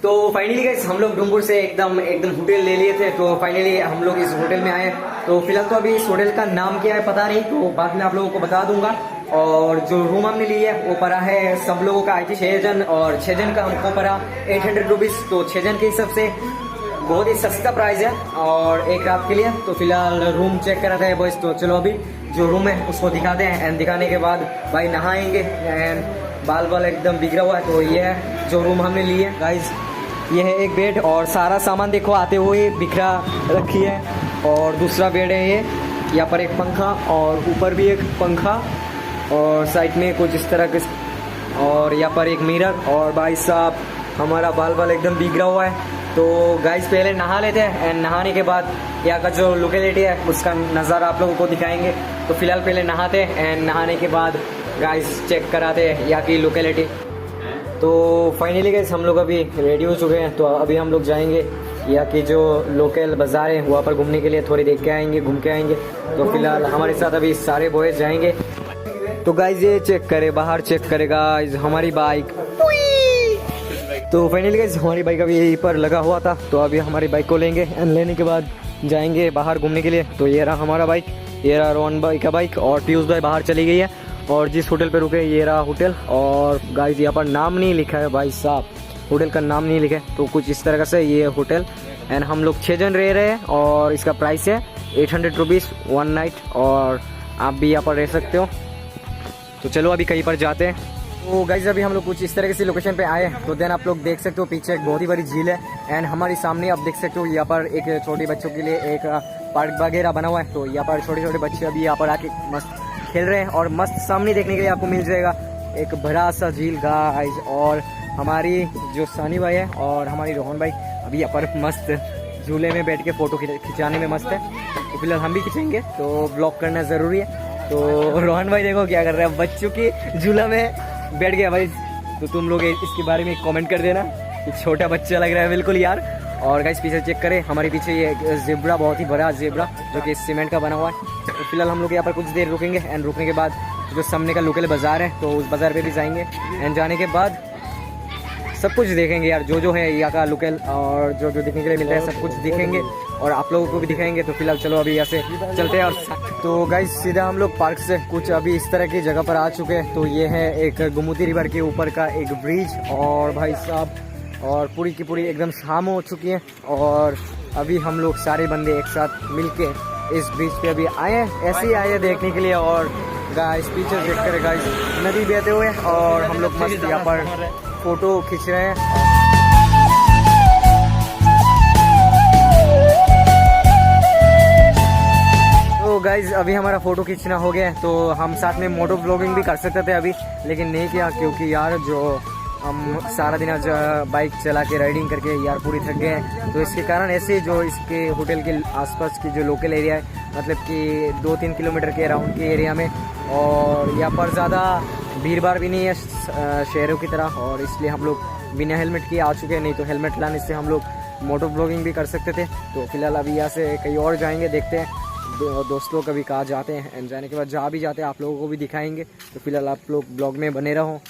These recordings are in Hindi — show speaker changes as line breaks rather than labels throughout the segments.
तो फाइनली गाइस हम लोग डूंगुर से एकदम होटल ले लिए थे। तो फाइनली हम लोग इस होटल में आए। तो फिलहाल तो अभी इस होटल का नाम क्या है पता नहीं, तो बाद में आप लोगों को बता दूंगा। और जो रूम हमने ली है वो पड़ा है सब लोगों का आई थी 6 जन, और 6 जन का हमको पड़ा 800 रुपीज। तो 6 जन के हिसाब से बहुत ही सस्ता प्राइस है और एक रात के लिए। तो फिलहाल रूम चेक करा था बॉयज। तो चलो अभी जो रूम है उसको दिखाते हैं एंड दिखाने के बाद भाई नहाएंगे एंड बाल एकदम बिगड़ा हुआ है। तो ये है जो रूम हमने ली है गाइज। ये है एक बेड और सारा सामान देखो आते हुए बिखरा रखी है। और दूसरा बेड है ये, यहाँ पर एक पंखा और ऊपर भी एक पंखा और साइड में कुछ इस तरह के, और यहाँ पर एक मिरर। और भाई साहब हमारा बाल एकदम बिगड़ा हुआ है। तो गाइस पहले नहा लेते हैं एंड नहाने के बाद यहाँ का जो लोकेलिटी है उसका नज़ारा आप लोगों को दिखाएंगे। तो फिलहाल पहले नहाते हैं एंड नहाने के बाद गाइस चेक कराते हैं यहाँ की लोकेलिटी। तो फाइनली गाइस हम लोग अभी रेडी हो चुके हैं। तो अभी हम लोग जाएंगे यहाँ की जो लोकल बाजार है वहाँ पर घूमने के लिए, थोड़ी देख के आएंगे, घूम के आएंगे। तो फिलहाल हमारे साथ अभी सारे बॉयज जाएंगे। तो गाइस ये चेक करे, बाहर चेक करेगा हमारी बाइक। तो फाइनली गाइस हमारी बाइक अभी यहीं पर लगा हुआ था। तो अभी हमारी बाइक को लेंगे एंड लेने के बाद जाएंगे बाहर घूमने के लिए। तो ये रहा हमारा बाइक, ये रहा रोहन भाई का बाइक और पीयूष भाई बाहर चली गई है। और जिस होटल पे रुके ये रहा होटल। और गाइस यहाँ पर नाम नहीं लिखा है भाई साहब, होटल का नाम नहीं लिखा है। तो कुछ इस तरह से ये होटल एंड हम लोग 6 जन रह रहे हैं और इसका प्राइस है 800 रुपीज़ 1 नाइट। और आप भी यहाँ पर रह सकते हो। तो चलो अभी कहीं पर जाते हैं। तो गाइज अभी हम लोग कुछ इस तरह की लोकेशन पे आए हैं। तो देन आप लोग देख सकते हो पीछे एक बहुत ही बड़ी झील है एंड हमारे सामने आप देख सकते हो यहाँ पर एक छोटे बच्चों के लिए एक पार्क वगैरह बना हुआ है। तो यहाँ पर छोटे छोटे बच्चे अभी यहाँ पर आके मस्त खेल रहे हैं और मस्त सामने देखने के लिए आपको मिल जाएगा एक बड़ा सा झील गाइज। और हमारी जो सानी भाई है और हमारी रोहन भाई अभी यहाँ पर मस्त झूले में बैठ के फोटो खिंचाने में मस्त है। तो फिलहाल हम भी खिंचेंगे, तो ब्लॉग करना ज़रूरी है। तो रोहन भाई देखो क्या कर रहे हैं, बच्चों की झूला में बैठ गया भाई। तो तुम लोग इसके बारे में कमेंट कर देना कि छोटा बच्चा लग रहा है बिल्कुल यार। और गाइस पीछे चेक करें, हमारे पीछे ये जेब्रा, बहुत ही बड़ा जेब्रा जो कि सीमेंट का बना हुआ है। तो फिलहाल हम लोग यहाँ पर कुछ देर रुकेंगे एंड रुकने के बाद जो सामने का लोकल बाज़ार है तो उस बाज़ार पे भी जाएंगे एंड जाने के बाद सब कुछ देखेंगे यार, जो है यहाँ का लोकल और जो देखने के लिए मिलता है सब कुछ दिखेंगे और आप लोगों को भी दिखाएंगे। तो फिलहाल चलो अभी यहाँ से चलते हैं। और तो गाइस सीधा हम लोग पार्क से कुछ अभी इस तरह की जगह पर आ चुके हैं। तो ये है एक गोमती रिवर के ऊपर का एक ब्रिज और भाई साहब और पूरी की पूरी एकदम शाम हो चुकी है और अभी हम लोग सारे बंदे एक साथ मिलके इस ब्रिज पे अभी आए हैं, ऐसे ही आए देखने के लिए। और गाइस पीछे देख कर गाइस नदी बहते हुए और हम लोग मस्त यहाँ पर फोटो खींच रहे हैं। तो गाइज अभी हमारा फोटो खींचना हो गया है। तो हम साथ में मोटो ब्लॉगिंग भी कर सकते थे अभी, लेकिन नहीं किया क्योंकि यार जो हम सारा दिन आज बाइक चला के राइडिंग करके यार पूरी थक गए हैं। तो इसके कारण ऐसे जो इसके होटल के आसपास की जो लोकल एरिया है, मतलब कि 2-3 किलोमीटर के अराउंड के एरिया में, और यहाँ पर ज़्यादा भीड़ भाड़ भी नहीं है शहरों की तरह, और इसलिए हम लोग बिना हेलमेट के आ चुके हैं। नहीं तो हेलमेट लाने से हम लोग मोटो ब्लॉगिंग भी कर सकते थे। तो फिलहाल अभी यहाँ से कहीं और जाएंगे, देखते हैं दोस्त लोग कभी कहाँ जाते हैं एंड जाने के बाद जहाँ भी जाते हैं आप लोगों को भी दिखाएंगे। तो फिलहाल आप लोग ब्लॉग में बने रहो।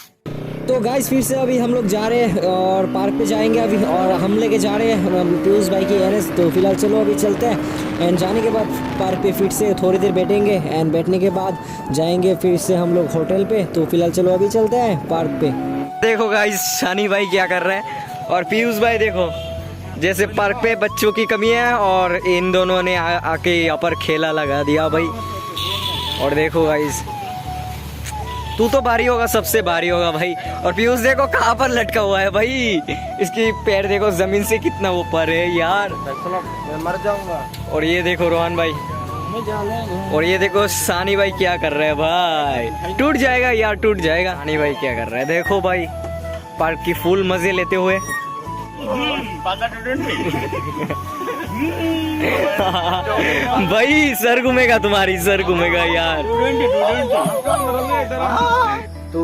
तो गाइस फिर से अभी हम लोग जा रहे हैं और पार्क पे जाएंगे अभी, और हम लेके जा रहे हैं पीयूष भाई की एनएस। तो फिलहाल चलो अभी चलते हैं एंड जाने के बाद पार्क पे फिर से थोड़ी देर बैठेंगे एंड बैठने के बाद जाएंगे फिर से हम लोग होटल पे। तो फिलहाल चलो अभी चलते हैं पार्क पे। देखो गाइस सानी भाई क्या कर रहे हैं और पीयूष भाई देखो जैसे पार्क पे बच्चों की कमी है और इन दोनों ने आके यहाँ पर खेला लगा दिया भाई। और देखो गाइस तू तो भारी होगा, सबसे भारी होगा भाई। और पीयूष देखो कहाँ पर लटका हुआ है भाई, इसकी पैर देखो जमीन से कितना ऊपर है यार,
मैं मर जाऊंगा।
और ये देखो रोहन भाई, और ये देखो सानी भाई क्या कर रहे हैं भाई, टूट जाएगा यार टूट जाएगा। सानी भाई क्या कर रहा है देखो भाई, पार्क की फुल मजे लेते हुए। भाई सर घूमेगा, तुम्हारी सर घूमेगा यार। तो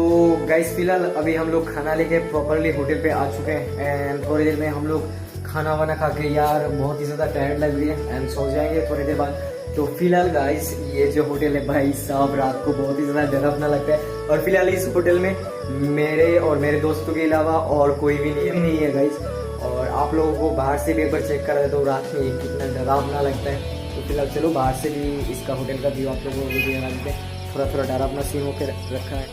गाइस फिलहाल अभी हम लोग खाना लेके प्रॉपरली होटल पे आ चुके हैं एंड थोड़ी देर में हम लोग खाना वाना खा के यार बहुत ही ज्यादा टायर्ड लग रही है एंड सो जाएंगे थोड़ी देर बाद। तो फिलहाल गाइस ये जो होटल है भाई साहब रात को बहुत ही ज्यादा डरावना लगता है, और फिलहाल इस होटल में मेरे और मेरे दोस्तों के अलावा और कोई भी नहीं है गाइस। आप लोगों को बाहर से भी एक बार चेक करा दे तो रात में कितना डरावना लगता है। तो फिलहाल चलो बाहर से भी इसका होटल का व्यू आप लोगों को वीडियो बना देते हैं। थोड़ा थोड़ा डरावना सीन होकर रखा है।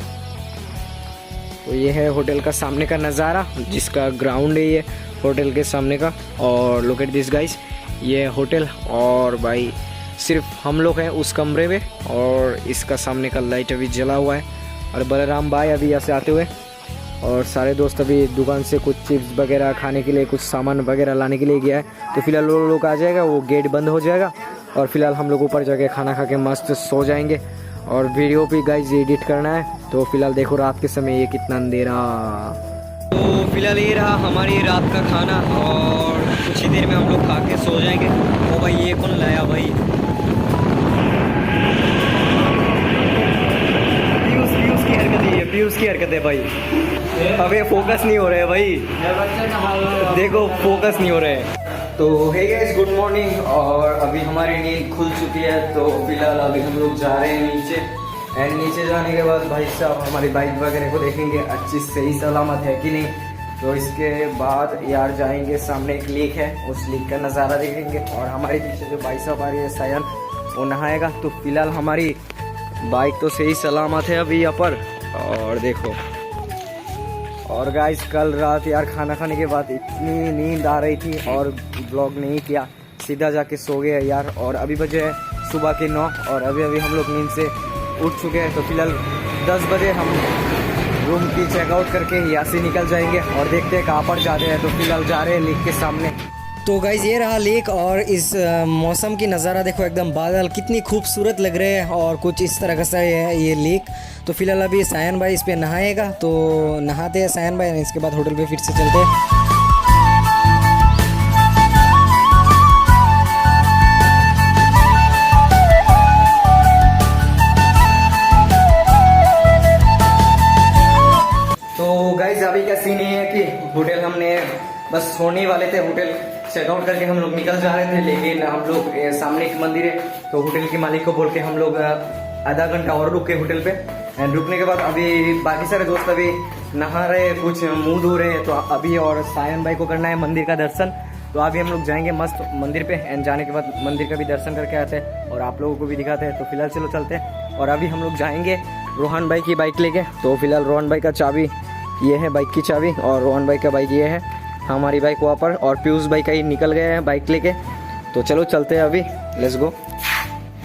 तो ये है होटल का सामने का नज़ारा, जिसका ग्राउंड है ये होटल के सामने का। और लुक एट दिस गाइस, ये होटल और भाई सिर्फ हम लोग हैं उस कमरे में, और इसका सामने का लाइट अभी जला हुआ है। और बलराम भाई अभी यहाँ से आते हुए, और सारे दोस्त अभी दुकान से कुछ चिप्स वगैरह खाने के लिए, कुछ सामान वगैरह लाने के लिए गया है। तो फिलहाल वो लोग आ जाएगा, वो गेट बंद हो जाएगा, और फिलहाल हम लोग ऊपर जाके खाना खा के मस्त सो जाएंगे। और वीडियो भी गाइस एडिट करना है। तो फिलहाल देखो रात के समय ये कितना अंधेरा। तो फिलहाल ये रहा हमारी रात का खाना, और कुछ ही देर में हम लोग खा के सो जाएंगे। ओ भाई ये कौन लाया भाई? पीयूष की हरकत है भाई। अबे फोकस नहीं हो रहा है भाई, देखो फोकस नहीं हो रहा है। तो हे गाइस गुड मॉर्निंग, और अभी हमारी नींद खुल चुकी है। तो फिलहाल अभी हम लोग जा रहे हैं नीचे, एंड नीचे जाने के बाद भाई साहब हमारी बाइक वगैरह को देखेंगे अच्छी सही सलामत है कि नहीं। तो इसके बाद यार जाएंगे, सामने एक लेक है, उस लेक का नज़ारा देखेंगे। और हमारे पीछे जो भाई साहब आ रही है सायन, वो नहाएगा। तो फिलहाल हमारी बाइक तो सही सलामत है अभी यहाँ पर। और देखो, और गाइस कल रात यार खाना खाने के बाद इतनी नींद आ रही थी और ब्लॉग नहीं किया, सीधा जाके सो गए यार। और अभी बजे है सुबह के 9, और अभी हम लोग नींद से उठ चुके हैं। तो फिलहाल 10 बजे हम रूम की चेकआउट करके यहाँ से निकल जाएंगे, और देखते हैं कहाँ पर जाते हैं। तो फिलहाल जा रहे हैं लेक के सामने। तो गाइज ये रहा लेक, और इस मौसम की नज़ारा देखो, एकदम बादल कितनी खूबसूरत लग रहे हैं, और कुछ इस तरह का सा है ये लेक। तो फिलहाल अभी सायन भाई इस पे नहाएगा, तो नहाते हैं सायन भाई, इसके बाद होटल पे फिर से चलते हैं। तो गाइज अभी का सीन ये है कि होटल हमने बस सोने वाले थे, होटल चेकआउट करके हम लोग निकल जा रहे थे। लेकिन हम लोग सामने एक मंदिर है, तो होटल के मालिक को बोल के हम लोग आधा घंटा और रुके होटल पे। एंड रुकने के बाद अभी बाकी सारे दोस्त अभी नहा रहे, कुछ मुंह धो रहे हैं। तो अभी और सायन भाई को करना है मंदिर का दर्शन। तो अभी हम लोग जाएंगे मस्त मंदिर पे, एंड जाने के बाद मंदिर का भी दर्शन करके आते हैं और आप लोगों को भी दिखाते हैं। तो फिलहाल चलो चलते हैं। और अभी हम लोग जाएंगे रोहन भाई की बाइक लेके। तो फिलहाल रोहन भाई का चाबी ये है, बाइक की चाबी, और रोहन भाई का बाइक ये है, हमारी बाइक वहाँ पर, और पीयूष भाई का ही निकल गए हैं बाइक लेके। तो चलो चलते हैं अभी, लेट्स गो।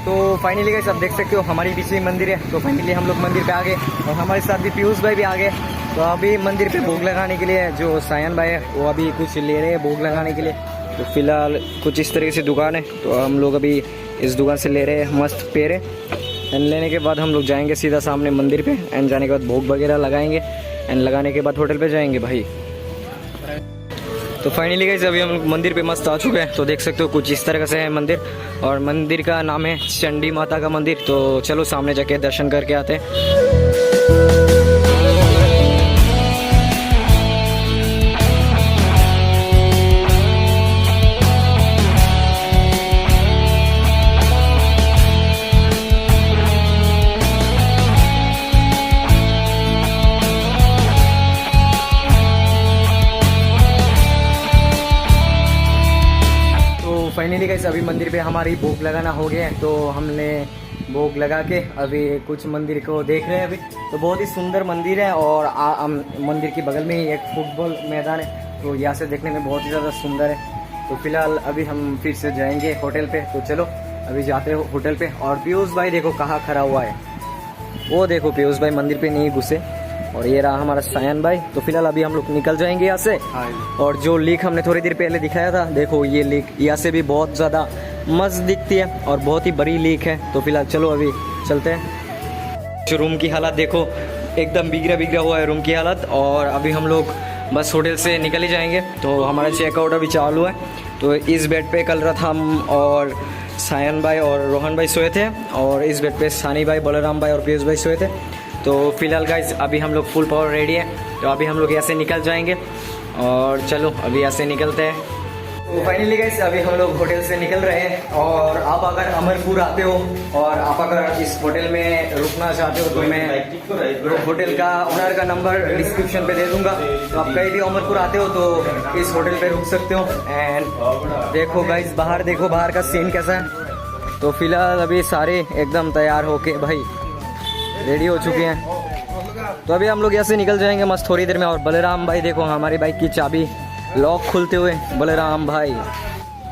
तो फाइनली गाइस आप देख सकते हो हमारी पीछे मंदिर है। तो फाइनली हम लोग मंदिर पे आ गए, और हमारे साथ भी पीयूष भाई भी आ गए। तो अभी मंदिर पे भोग लगाने के लिए जो सायन भाई है वो अभी कुछ ले रहे हैं भोग लगाने के लिए। तो फिलहाल कुछ इस तरीके से दुकान है, तो हम लोग अभी इस दुकान से ले रहे हैं मस्त पेड़े। एंड लेने के बाद हम लोग जाएंगे सीधा सामने मंदिर पे, एंड जाने के बाद भोग वगैरह लगाएंगे, एंड लगाने के बाद होटल पे जाएंगे भाई। तो फाइनली गाइस अभी हम लोग मंदिर पे मस्त आ चुके हैं। तो देख सकते हो कुछ इस तरह से है मंदिर, और मंदिर का नाम है चंडी माता का मंदिर। तो चलो सामने जाके दर्शन करके आते हैं। फाइनली गाइस अभी मंदिर पे हमारी भोग लगाना हो गया है। तो हमने भोग लगा के अभी कुछ मंदिर को देख रहे हैं अभी। तो बहुत ही सुंदर मंदिर है, और मंदिर के बगल में ही एक फुटबॉल मैदान है। तो यहाँ से देखने में बहुत ही ज़्यादा सुंदर है। तो फिलहाल अभी हम फिर से जाएंगे होटल पे। तो चलो अभी जाते हो होटल पे। और पीयूष भाई देखो कहाँ खड़ा हुआ है, वो देखो पीयूष भाई मंदिर पे नहीं घुसे। और ये रहा हमारा सायन भाई। तो फिलहाल अभी हम लोग निकल जाएंगे यहाँ से। और जो लेक हमने थोड़ी देर पहले दिखाया था, देखो ये लेक यहाँ से भी बहुत ज़्यादा मस्त दिखती है, और बहुत ही बड़ी लेक है। तो फिलहाल चलो अभी चलते हैं। जो रूम की हालत देखो, एकदम बिगड़ा बिगड़ा हुआ है रूम की हालत। और अभी हम लोग बस होटल से निकल ही जाएंगे। तो हमारा चेकआउट अभी चालू है। तो इस बेड पे कल रात हम और सायन भाई और रोहन भाई सोए थे, और इस बेड पे सानी भाई, बलराम भाई और पीयूष भाई सोए थे। तो फिलहाल गाइस अभी हम लोग फुल पावर रेडी है। तो अभी हम लोग यहाँ से निकल जाएंगे, और चलो अभी यहाँ से निकलते हैं। तो फाइनली गाइस अभी हम लोग होटल से निकल रहे हैं और आप अगर अमरपुर आते हो और आप अगर इस होटल में रुकना चाहते हो तो मैं होटल का ओनर का नंबर डिस्क्रिप्शन पे दे दूंगा। तो आप कहीं भी अमरपुर आते हो तो इस होटल पे रुक सकते हो। एंड देखो गाइस बाहर देखो, बाहर का सीन कैसा है। तो फिलहाल अभी सारे एकदम तैयार होके भाई रेडी हो चुके हैं। तो अभी हम लोग यहाँ से निकल जाएंगे मस्त थोड़ी देर में। और बलराम भाई देखो हमारी बाइक की चाबी लॉक खुलते हुए, बलराम भाई।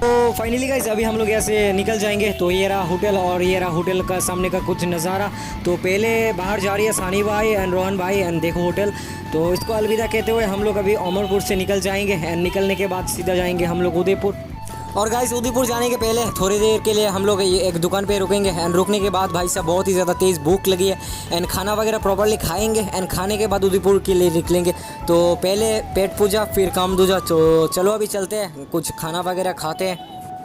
तो फाइनली गाइस अभी हम लोग यहाँ से निकल जाएंगे। तो ये रहा होटल और ये रहा होटल का सामने का कुछ नज़ारा। तो पहले बाहर जा रही है सानी भाई एंड रोहन भाई एंड देखो होटल। तो इसको अलविदा कहते हुए हम लोग अभी अमरपुर से निकल जाएंगे एंड निकलने के बाद सीधा जाएंगे हम लोग उदयपुर। और गाइस उदयपुर जाने के पहले थोड़ी देर के लिए हम लोग ये एक दुकान पे रुकेंगे एंड रुकने के बाद भाई साहब बहुत ही ज़्यादा तेज़ भूख लगी है एंड खाना वगैरह प्रॉपर्ली खाएंगे एंड खाने के बाद उदयपुर के लिए निकलेंगे। तो पहले पेट पूजा फिर काम दूजा। तो चलो अभी चलते हैं, कुछ खाना वगैरह खाते हैं।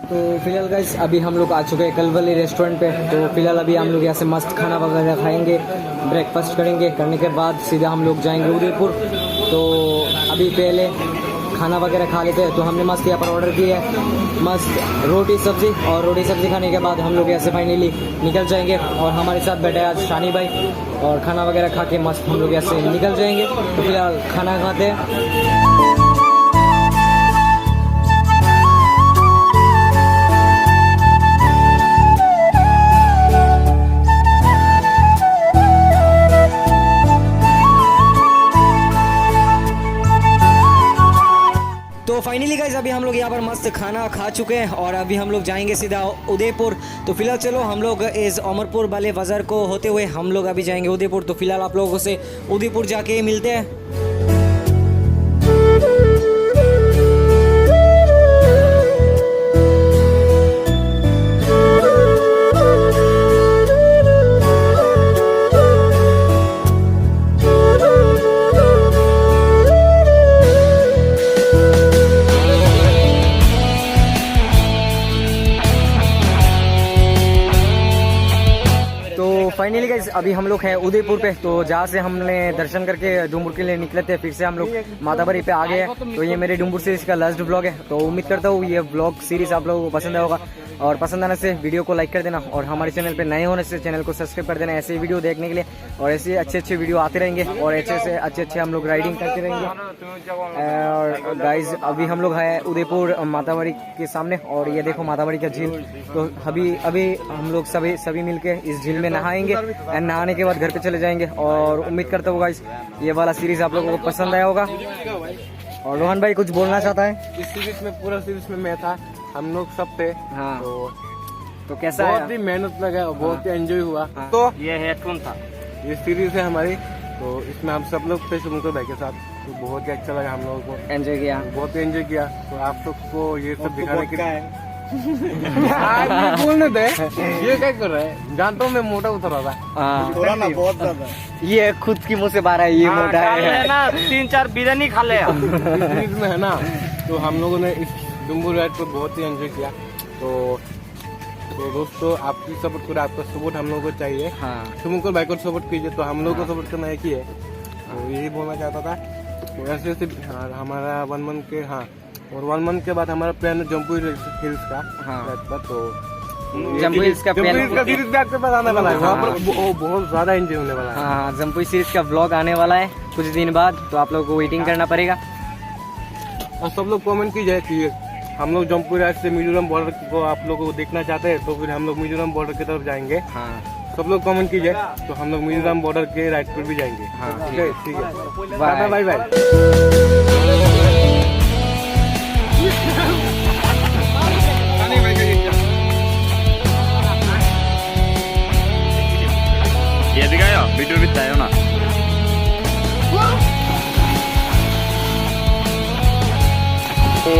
तो फिलहाल गाइस अभी हम लोग आ चुके हैं कलवली रेस्टोरेंट पे। तो फिलहाल अभी हम लोग यहाँ से मस्त खाना वगैरह खाएंगे, ब्रेकफास्ट करेंगे, करने के बाद सीधा हम लोग जाएंगे उदयपुर। तो अभी पहले खाना वगैरह खा लेते हैं। तो हमने मस्त यहाँ पर ऑर्डर किया है मस्त रोटी सब्ज़ी, और रोटी सब्ज़ी खाने के बाद हम लोग यहाँ से फाइनली निकल जाएंगे। और हमारे साथ बैठे हैं आज शानी भाई, और खाना वगैरह खा के मस्त हम लोग यहाँ से निकल जाएंगे। तो फिलहाल खाना खाते हैं। तो फाइनली गाइस अभी हम लोग यहाँ पर मस्त खाना खा चुके हैं और अभी हम लोग जाएंगे सीधा उदयपुर। तो फिलहाल चलो हम लोग इस अमरपुर वाले बाज़ार को होते हुए हम लोग अभी जाएंगे उदयपुर। तो फिलहाल आप लोगों से उदयपुर जाके मिलते हैं। फाइनली गाइस अभी हम लोग हैं उदयपुर पे। तो जहाँ से हमने दर्शन करके डुम्बुर के लिए निकले थे, फिर से हम लोग माताबरी पे आ गए हैं। तो ये मेरे डुम्बुर सीरीज का लास्ट व्लॉग है। तो उम्मीद करता हूँ ये व्लॉग सीरीज आप लोगों को पसंद आया होगा, और पसंद आने से वीडियो को लाइक कर देना, और हमारे चैनल पे नए होने से चैनल को सब्सक्राइब कर देना ऐसे वीडियो देखने के लिए। और ऐसे अच्छे वीडियो आते रहेंगे और अच्छे हम लोग राइडिंग करते रहेंगे। और गाइज अभी हम लोग हैं उदयपुर माताबरी के सामने, और ये देखो माताबरी का झील। तो अभी हम लोग सभी मिलके इस झील में नहाएंगे एंड नहाने के बाद घर पे चले जाएंगे। और उम्मीद करता हूँ गाइस ये वाला सीरीज आप लोगों को पसंद आया होगा। और रोहन भाई कुछ बोलना चाहता है?
इस सीरीज में पूरा सीरीज में मैं था, हम लोग सब थे।
हाँ। तो कैसा
बहुत ही मेहनत लगा और बहुत ही एंजॉय हुआ।
हाँ।
तो
ये हेडफोन था,
ये सीरीज है हमारी। तो इसमें हम सब लोग थे शुभंकर भाई के साथ। तो बहुत ही अच्छा लगा हम लोगों को,
एंजॉय किया,
बहुत एंजॉय किया। तो आप सबको ये सब दिखाने के लिए बोलने दे, ये क्या कर रहा है? जानता हूँ मैं मोटा उतर रहा था
थोड़ा ना बहुत ज्यादा।
ये खुद की मुँह से बारह है, ये मोटा है
ना 3-4 बिरयानी खा ले
सीरीज में है ना। तो हम लोगों ने इस डुम्बुर राइड को बहुत ही एंजॉय किया। तो दोस्तों आपकी सपोर्ट करें, आपका सपोर्ट हम लोगों को चाहिए।
हाँ।
शुभंकर भाई को सपोर्ट कीजिए, तो हम लोग को सपोर्ट करना एक ही है। तो यही बोलना चाहता था। तो ऐसे हमारा 1 मंथ के, हाँ, और 1 मंथ के बाद हमारा प्लान है जम्पू हिल्स का।
हाँ।
तो
जम्पू हिल्स का प्लान
सीरीज भी आपके पास आने वाला है। वहाँ पर बहुत ज्यादा एंजॉय होने वाला है।
हाँ, जम्पू सीरीज का व्लॉग आने वाला है कुछ दिन बाद। तो आप लोगों को वेटिंग करना पड़ेगा।
और सब लोग कमेंट कीजिए कि हम लोग जम्पू राइड से मिजोरम बॉर्डर को आप लोगों को देखना चाहते हैं, तो फिर हम लोग मिजोरम बॉर्डर की तरफ जाएंगे।
हाँ।
सब लोग कमेंट कीजिए, तो हम लोग मिजोरम बॉर्डर के राइड पर भी जाएंगे।
हाँ।
ठीक है, ठीक है,
बाय
बाय बाय।
ये दिखाया वीडियो भी बताया ना। ओ